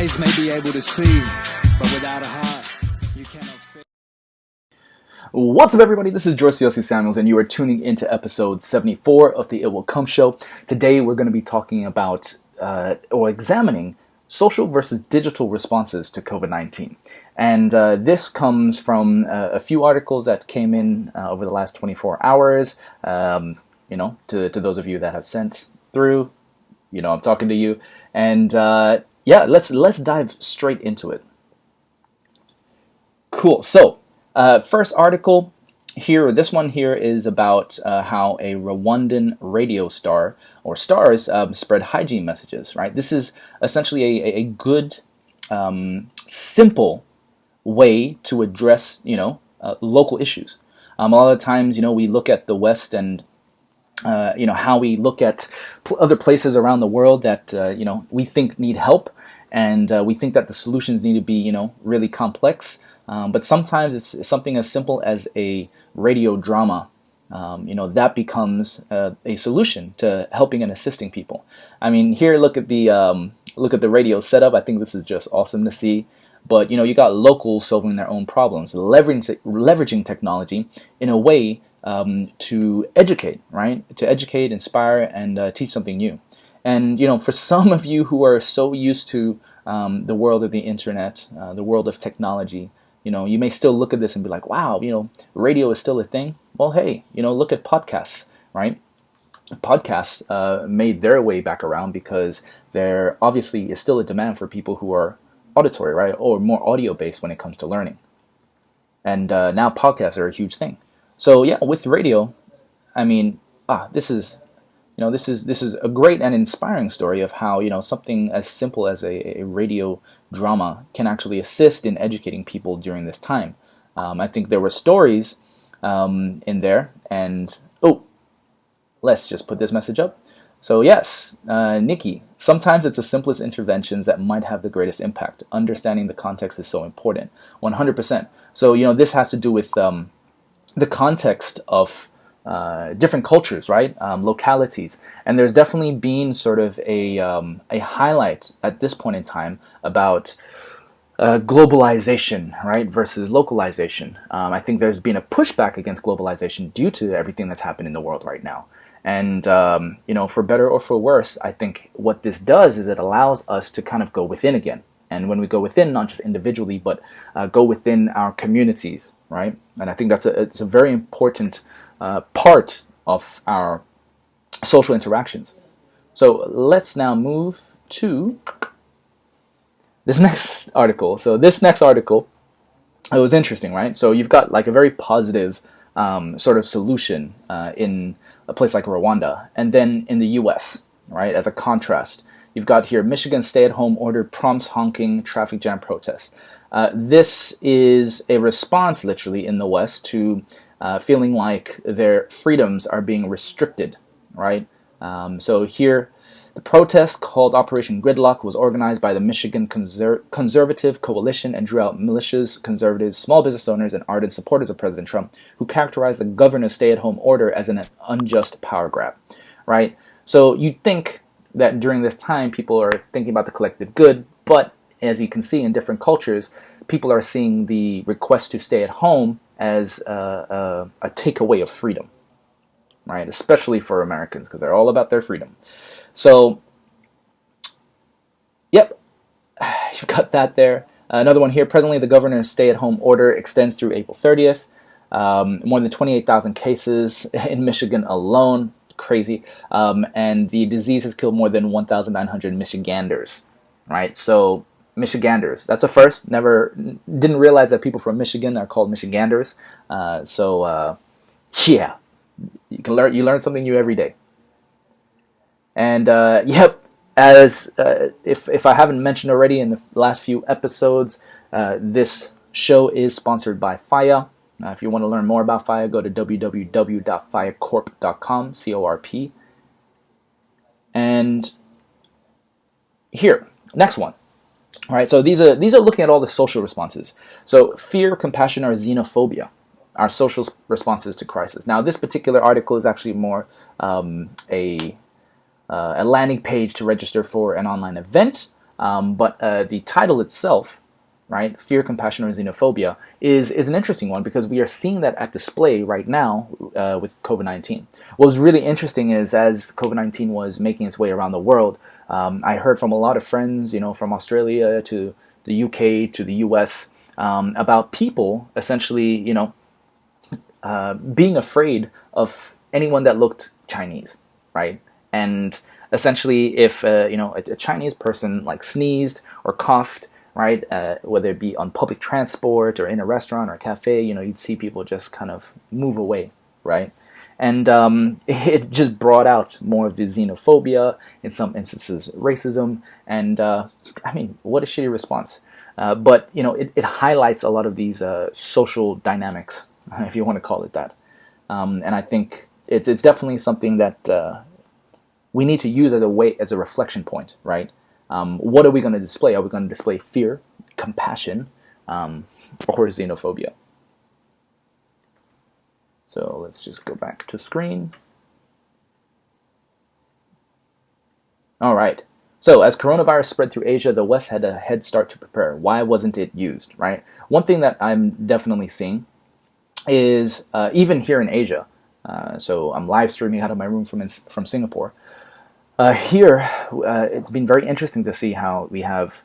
eyes may be able to see, but without a heart, you cannot feel. What's up, everybody? This is George C.L.C. Samuels, and you are tuning into episode 74 of the It Will Come Show. Today, we're going to be talking about or examining social versus digital responses to COVID-19. And this comes from a few articles that came in over the last 24 hours. To those of you that have sent through, I'm talking to you. And let's dive straight into it. Cool. So, first article here, this one here is about how a Rwandan radio star or stars spread hygiene messages, right? This is essentially a good, simple way to address, local issues. A lot of times, we look at the West and how we look at other places around the world that, we think need help, and we think that the solutions need to be, really complex. But sometimes it's something as simple as a radio drama, that becomes a solution to helping and assisting people. I mean, here, look at the radio setup. I think this is just awesome to see. But, you got locals solving their own problems, leveraging technology in a way to educate, right? To educate, inspire, and teach something new. And, for some of you who are so used to the world of the internet, the world of technology, you may still look at this and be like, wow, radio is still a thing. Well, hey, look at podcasts, right? Podcasts made their way back around because there obviously is still a demand for people who are auditory, right? Or more audio-based when it comes to learning. And now podcasts are a huge thing. So yeah, with radio, I mean, this is a great and inspiring story of how, something as simple as a radio drama can actually assist in educating people during this time. I think there were stories in there, and let's just put this message up. So yes, Nikki, sometimes it's the simplest interventions that might have the greatest impact. Understanding the context is so important. 100%. So, this has to do with the context of different cultures, right? Localities. And there's definitely been sort of a highlight at this point in time about globalization, right, versus localization. I think there's been a pushback against globalization due to everything that's happened in the world right now. And, for better or for worse, I think what this does is it allows us to kind of go within again. And when we go within, not just individually, but go within our communities, right? And I think it's a very important part of our social interactions. So let's now move to this next article. So this next article, it was interesting, right? So you've got like a very positive sort of solution in a place like Rwanda, and then in the U.S., right, as a contrast. You've got here, Michigan stay-at-home order prompts honking traffic jam protests. This is a response, literally, in the West to feeling like their freedoms are being restricted, right? So here, the protest called Operation Gridlock was organized by the Michigan Conservative Coalition and drew out militias, conservatives, small business owners, and ardent supporters of President Trump, who characterized the governor's stay-at-home order as an unjust power grab, right? So you'd think that during this time, people are thinking about the collective good, but as you can see in different cultures, people are seeing the request to stay at home as a takeaway of freedom, right? Especially for Americans, because they're all about their freedom. So, yep, you've got that there. Another one here. Presently, the governor's stay-at-home order extends through April 30th. More than 28,000 cases in Michigan alone. Crazy. And the disease has killed more than 1,900 Michiganders, right? So, Michiganders. That's a first. Didn't realize that people from Michigan are called Michiganders. Yeah, you learn something new every day. And yep, as if I haven't mentioned already in the last few episodes, this show is sponsored by Faya. If you want to learn more about Faya, go to www.fayacorp.com, C-O-R-P. And here, next one. All right, so these are looking at all the social responses. So fear, compassion, or xenophobia are social responses to crisis. Now, this particular article is actually more a landing page to register for an online event But the title itself, right, fear, compassion, or xenophobia, is an interesting one because we are seeing that at display right now with COVID-19. What was really interesting is as COVID-19 was making its way around the world, I heard from a lot of friends, from Australia to the UK to the US, about people essentially, being afraid of anyone that looked Chinese, right? And essentially, if a Chinese person like sneezed or coughed, right, whether it be on public transport or in a restaurant or a cafe, you'd see people just kind of move away, right? And it just brought out more of the xenophobia, in some instances, racism, and what a shitty response. But it highlights a lot of these social dynamics, if you want to call it that. And I think it's definitely something that we need to use as a reflection point, right? What are we going to display? Are we going to display fear, compassion, or xenophobia? So let's just go back to screen. All right. So as coronavirus spread through Asia, the West had a head start to prepare. Why wasn't it used, right? One thing that I'm definitely seeing is even here in Asia. So I'm live streaming out of my room from Singapore. Here, it's been very interesting to see how we have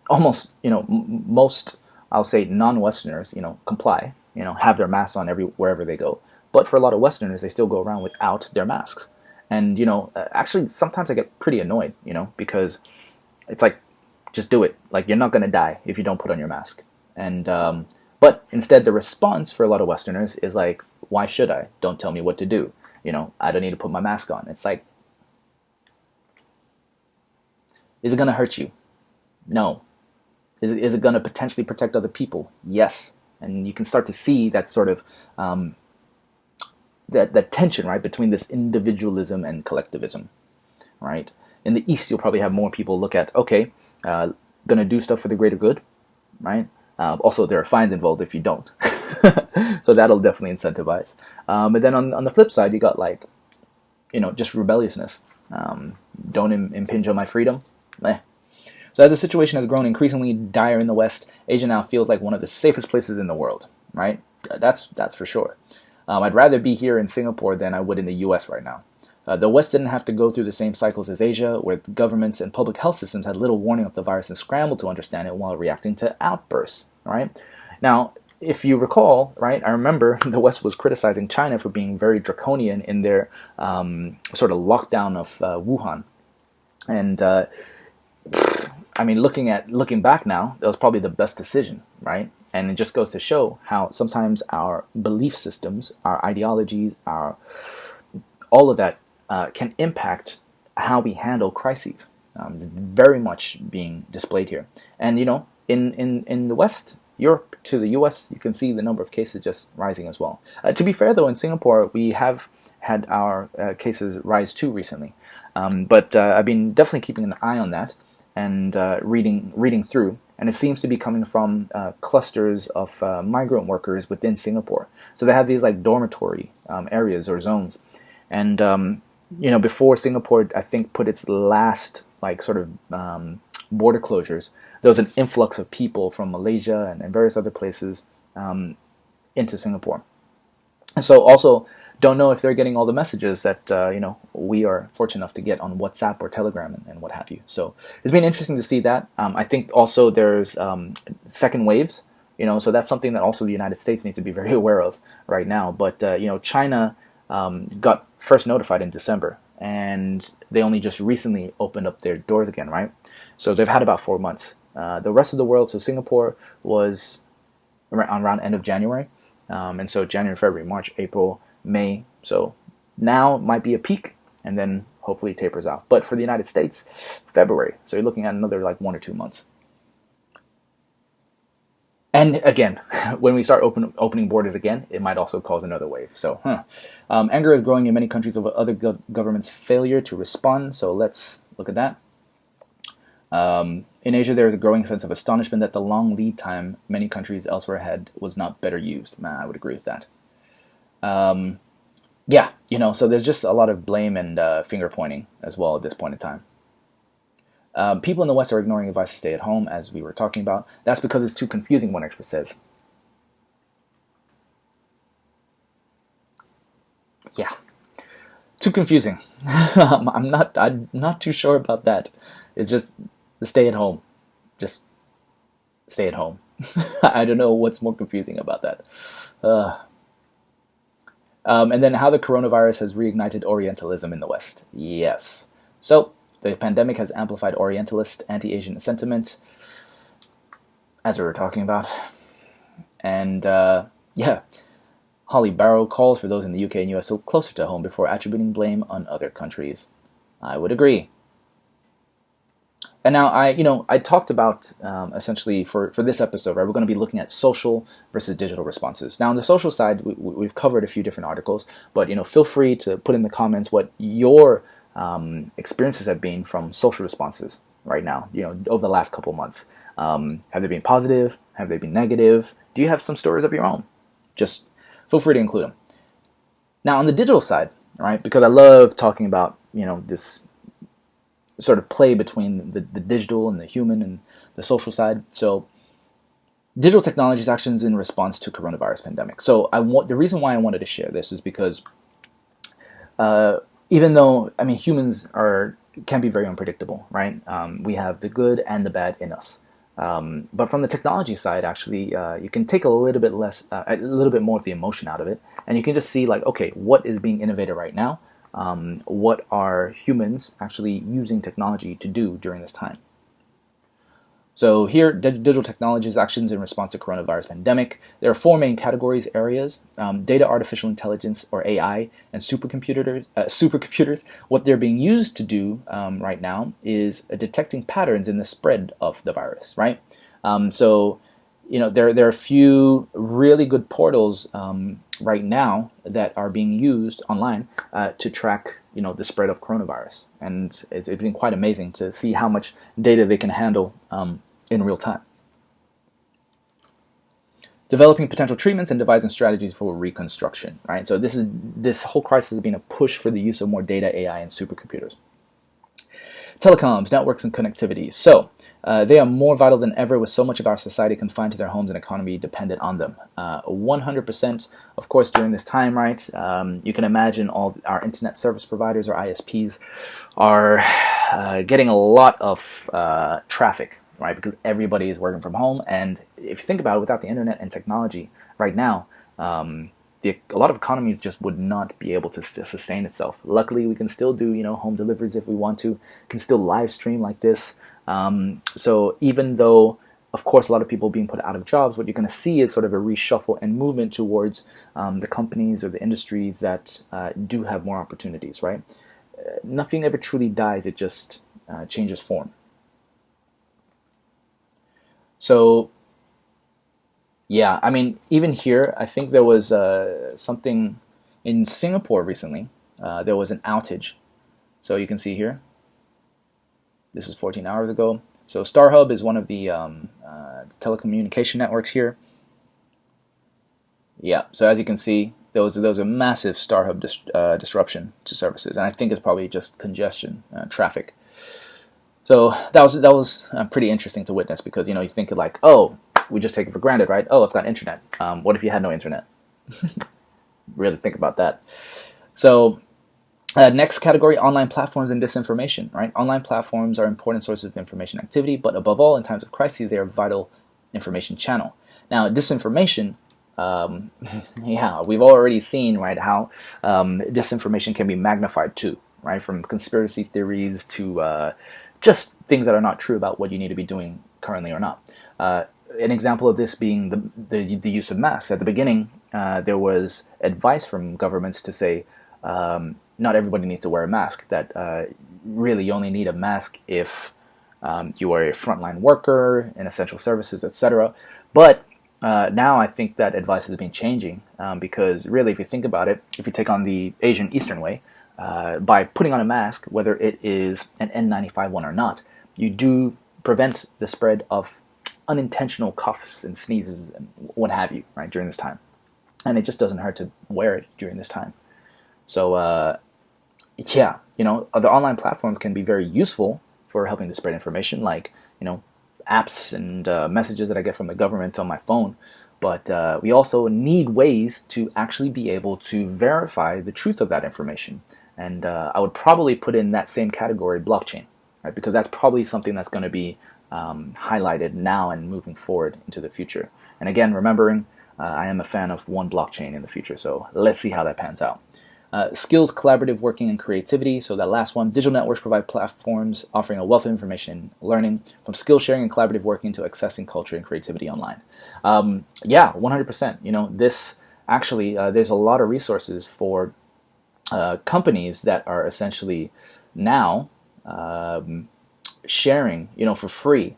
almost, most, I'll say, non-Westerners, comply, have their masks on wherever they go. But for a lot of Westerners, they still go around without their masks. And, actually, sometimes I get pretty annoyed, because it's like, just do it. Like, you're not going to die if you don't put on your mask. And, but instead, the response for a lot of Westerners is like, why should I? Don't tell me what to do. I don't need to put my mask on. It's like, is it going to hurt you? No. Is it going to potentially protect other people? Yes. And you can start to see that sort of that tension, right, between this individualism and collectivism, right? In the East, you'll probably have more people look at, okay, going to do stuff for the greater good, right? Also, there are fines involved if you don't. So that'll definitely incentivize. But then on the flip side, you got like, just rebelliousness. Don't impinge on my freedom. So as the situation has grown increasingly dire in the West, Asia now feels like one of the safest places in the world, right? That's for sure. I'd rather be here in Singapore than I would in the US right now. The West didn't have to go through the same cycles as Asia, where governments and public health systems had little warning of the virus and scrambled to understand it while reacting to outbursts, right? Now, if you recall, right, I remember the West was criticizing China for being very draconian in their sort of lockdown of Wuhan. And looking back now, that was probably the best decision, right? And it just goes to show how sometimes our belief systems, our ideologies, all of that can impact how we handle crises. It's very much being displayed here. And, in the West, Europe to the US, you can see the number of cases just rising as well. To be fair, though, in Singapore, we have had our cases rise too recently. But I've been definitely keeping an eye on that and reading through, and it seems to be coming from clusters of migrant workers within Singapore. So they have these like dormitory areas or zones, and before Singapore, I think, put its last like sort of border closures, there was an influx of people from Malaysia and various other places into Singapore. And so also don't know if they're getting all the messages that we are fortunate enough to get on WhatsApp or Telegram and what have you. So it's been interesting to see that. I think also there's second waves, so that's something that also the United States needs to be very aware of right now. But China got first notified in December, and they only just recently opened up their doors again, right? So they've had about 4 months. The rest of the world, so Singapore was around end of January, and so January, February, March, April, May. So now might be a peak, and then hopefully it tapers off. But for the United States, February. So you're looking at another like 1 or 2 months. And again, when we start opening borders again, it might also cause another wave. So anger is growing in many countries over other governments' failure to respond. So let's look at that. In Asia, there is a growing sense of astonishment that the long lead time many countries elsewhere had was not better used. I would agree with that. So there's just a lot of blame and finger pointing as well at this point in time. People in the West are ignoring advice to stay at home, as we were talking about. That's because it's too confusing, one expert says. Yeah, too confusing. I'm not too sure about that. It's just stay at home. Just stay at home. I don't know what's more confusing about that. Uh, and then how the coronavirus has reignited Orientalism in the West. Yes. So the pandemic has amplified Orientalist, anti-Asian sentiment, as we were talking about. And yeah, Holly Barrow calls for those in the UK and US to look closer to home before attributing blame on other countries. I would agree. And now I talked about essentially for this episode, right? We're going to be looking at social versus digital responses. Now on the social side, we've covered a few different articles, but feel free to put in the comments what your experiences have been from social responses right now. Over the last couple months, have they been positive? Have they been negative? Do you have some stories of your own? Just feel free to include them. Now on the digital side, right? Because I love talking about this sort of play between the digital and the human and the social side. So digital technologies actions in response to coronavirus pandemic. So the reason why I wanted to share this is because even though humans can be very unpredictable, right? We have the good and the bad in us. But from the technology side, actually, you can take a little bit more of the emotion out of it, and you can just see like, okay, what is being innovated right now? What are humans actually using technology to do during this time? So here, digital technologies actions in response to coronavirus pandemic. There are four main categories areas: data, artificial intelligence or AI, and supercomputers. What they're being used to do right now is detecting patterns in the spread of the virus. Right. So there are a few really good portals right now that are being used online to track the spread of coronavirus, and it's been quite amazing to see how much data they can handle in real time. Developing potential treatments and devising strategies for reconstruction. Right, so this whole crisis has been a push for the use of more data, AI, and supercomputers. Telecoms, networks, and connectivity. So they are more vital than ever, with so much of our society confined to their homes and economy dependent on them. 100%, of course, during this time, right? You can imagine all our internet service providers or ISPs are getting a lot of traffic, right? Because everybody is working from home. And if you think about it, without the internet and technology right now, a lot of economies just would not be able to sustain itself. Luckily, we can still do home deliveries if we want to. Can still live stream like this. So even though, of course, a lot of people being put out of jobs, what you're going to see is sort of a reshuffle and movement towards the companies or the industries that do have more opportunities. Right? Nothing ever truly dies; it just changes form. So. Yeah, even here, I think there was something in Singapore recently. There was an outage. So you can see here, this was 14 hours ago. So StarHub is one of the telecommunication networks here. Yeah, so as you can see, there was a massive StarHub disruption to services, and I think it's probably just congestion, traffic. So that was pretty interesting to witness, because you think of like, oh, we just take it for granted, right? Oh, I've got internet. What if you had no internet? Really think about that. So next category, online platforms and disinformation, right? Online platforms are important sources of information activity, but above all, in times of crises, they are a vital information channel. Now, disinformation, yeah, we've already seen, right, how disinformation can be magnified too, right? From conspiracy theories to just things that are not true about what you need to be doing currently or not. An example of this being the use of masks. At the beginning, there was advice from governments to say not everybody needs to wear a mask, that really you only need a mask if you are a frontline worker in essential services, etc. But now I think that advice has been changing, because really, if you think about it, if you take on the Asian Eastern way, by putting on a mask, whether it is an N95 one or not, you do prevent the spread of unintentional coughs and sneezes and what have you, right, during this time. And it just doesn't hurt to wear it during this time. So, yeah, the online platforms can be very useful for helping to spread information, like, apps and messages that I get from the government on my phone. But we also need ways to actually be able to verify the truth of that information. And I would probably put in that same category blockchain, right? Because that's probably something that's going to be highlighted now and moving forward into the future. And again, remembering I am a fan of one blockchain in the future, so let's see how that pans out. Skills, collaborative working, and creativity. So that last one, digital networks provide platforms offering a wealth of information and learning, from skill sharing and collaborative working to accessing culture and creativity online. Yeah, 100%. This actually, there's a lot of resources for companies that are essentially now sharing, for free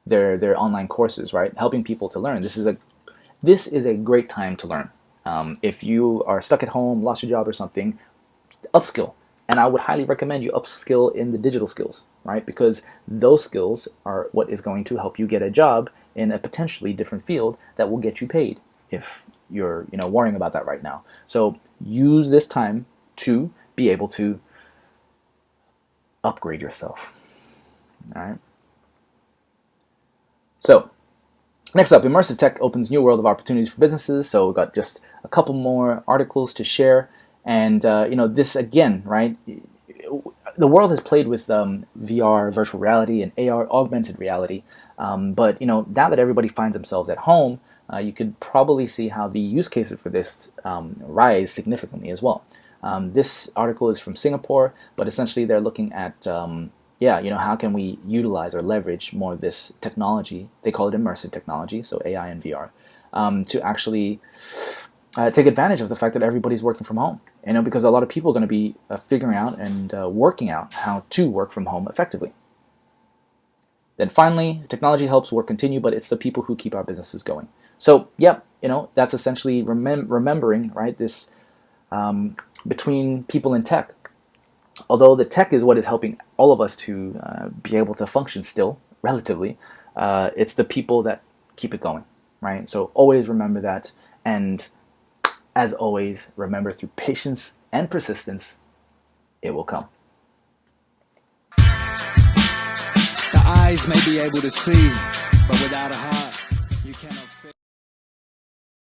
their online courses, right? Helping people to learn. This is a great time to learn. If you are stuck at home, lost your job or something, upskill. And I would highly recommend you upskill in the digital skills, right? Because those skills are what is going to help you get a job in a potentially different field that will get you paid if you're, worrying about that right now. So use this time to be able to upgrade yourself. All right. So next up, Immersive Tech opens new world of opportunities for businesses. So we've got just a couple more articles to share. And, this again, right? The world has played with VR, virtual reality, and AR, augmented reality. But, now that everybody finds themselves at home, you could probably see how the use cases for this rise significantly as well. This article is from Singapore, but essentially they're looking at how can we utilize or leverage more of this technology? They call it immersive technology, so AI and VR, to actually take advantage of the fact that everybody's working from home. Because a lot of people are going to be figuring out and working out how to work from home effectively. Then finally, technology helps work continue, but it's the people who keep our businesses going. So, that's essentially remembering, right, this between people and tech. Although the tech is what is helping all of us to be able to function still, relatively, it's the people that keep it going, right? So always remember that. And as always, remember, through patience and persistence, it will come. The eyes may be able to see, but without a heart, you cannot feel.